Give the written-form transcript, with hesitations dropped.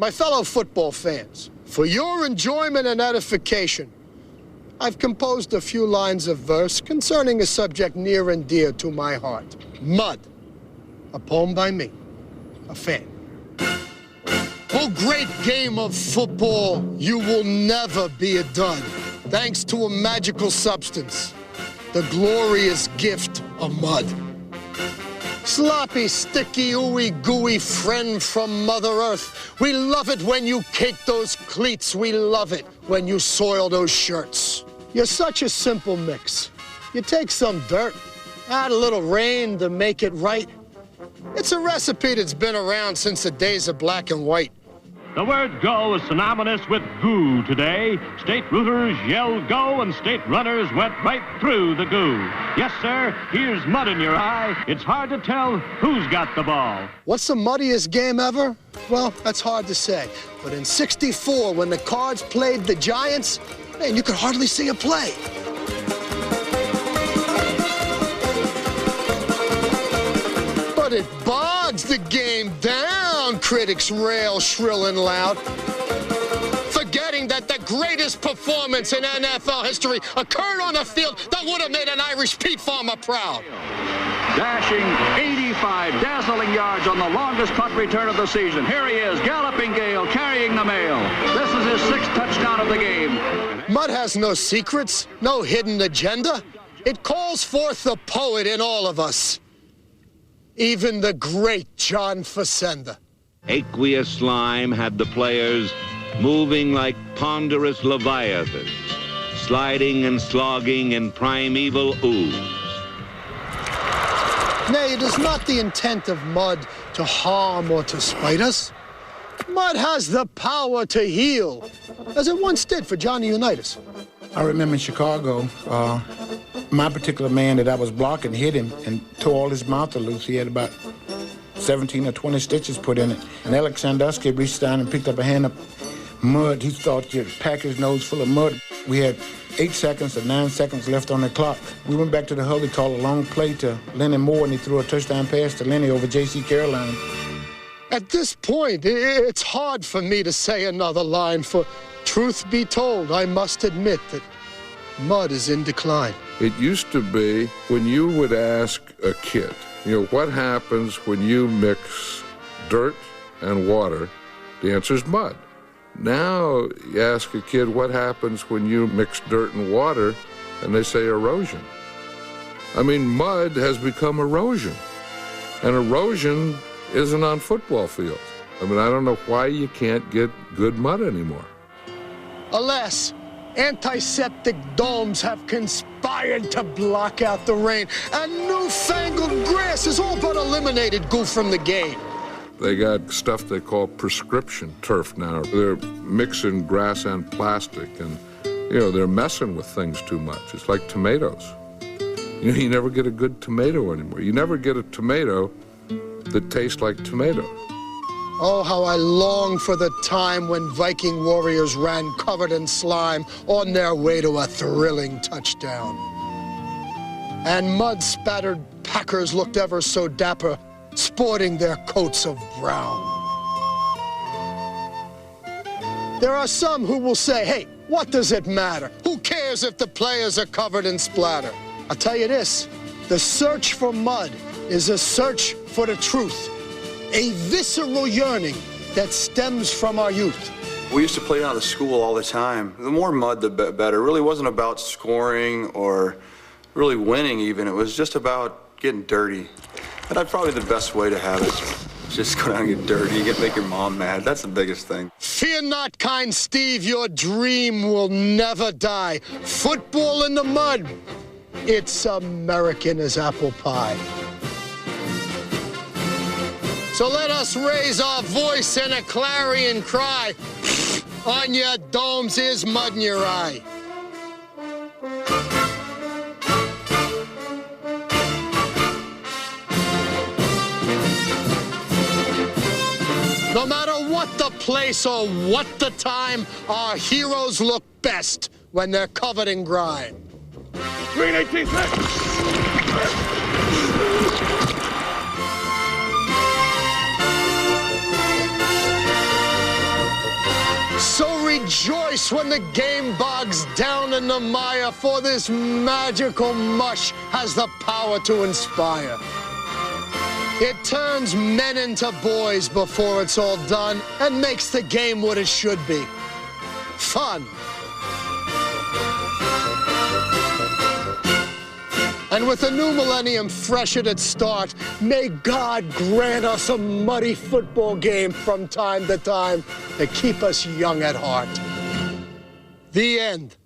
My fellow football fans, for your enjoyment and edification, I've composed a few lines of verse concerning a subject near and dear to my heart. Mud, a poem by me, a fan. Oh, great game of football, you will never be a dud, thanks to a magical substance, the glorious gift of mud. Sloppy, sticky, ooey gooey friend from Mother Earth. We love it when you cake those cleats. We love it when you soil those shirts. You're such a simple mix. You take some dirt, add a little rain to make it right. It's a recipe that's been around since the days of black and white. The word go is synonymous with goo today. State rooters yelled go and state runners went right through the goo. Yes, sir, here's mud in your eye. It's hard to tell who's got the ball. What's the muddiest game ever? Well, that's hard to say. But in '64, when the Cards played the Giants, man, you could hardly see a play. But it bogs the game down, critics rail shrill and loud, forgetting that the greatest performance in NFL history occurred on a field that would have made an Irish peat farmer proud. Dashing 85 dazzling yards on the longest punt return of the season. Here he is, galloping Gale, carrying the mail. This is his 6th touchdown of the game. Mud has no secrets, no hidden agenda. It calls forth the poet in all of us. Even the great John Facenda. Aqueous slime had the players moving like ponderous leviathans, sliding and slogging in primeval ooze. Nay, it is not the intent of mud to harm or to spite us. Mud has the power to heal, as it once did for Johnny Unitas. I remember in Chicago, my particular man that I was blocking hit him and tore all his mouth loose. He had about 17 or 20 stitches put in it. And Alex Sandusky reached down and picked up a hand of mud. He thought to pack his nose full of mud. We had 8 seconds or 9 seconds left on the clock. We went back to the huddle. He called a long play to Lenny Moore, and he threw a touchdown pass to Lenny over J.C. Caroline. At this point, it's hard for me to say another line, for truth be told, I must admit that mud is in decline. It used to be when you would ask a kid, what happens when you mix dirt and water? The answer is mud. Now you ask a kid what happens when you mix dirt and water, and they say erosion. I mean, mud has become erosion, and erosion isn't on football fields. I mean, I don't know why you can't get good mud anymore. Alas, antiseptic domes have conspired to block out the rain, and newfangled grass has all but eliminated goo from the game. They got stuff they call prescription turf now. They're mixing grass and plastic, and, they're messing with things too much. It's like tomatoes. You never get a good tomato anymore. You never get a tomato that tastes like tomato. Oh, how I long for the time when Viking warriors ran covered in slime on their way to a thrilling touchdown. And mud-spattered Packers looked ever so dapper, sporting their coats of brown. There are some who will say, hey, what does it matter? Who cares if the players are covered in splatter? I'll tell you this, the search for mud is a search for the truth, a visceral yearning that stems from our youth. We used to play out of school all the time. The more mud, the better. It really wasn't about scoring or really winning even. It was just about getting dirty. And that's probably the best way to have it. Just go down and get dirty, make your mom mad. That's the biggest thing. Fear not, kind Steve, your dream will never die. Football in the mud, it's American as apple pie. So let us raise our voice in a clarion cry. On your domes, here's mud in your eye. No matter what the place or what the time, our heroes look best when they're covered in grime. Green 18-6. rejoice when the game bogs down in the mire, for this magical mush has the power to inspire. It turns men into boys before it's all done and makes the game what it should be. Fun. And with the new millennium fresh at its start, may God grant us a muddy football game from time to time to keep us young at heart. The end.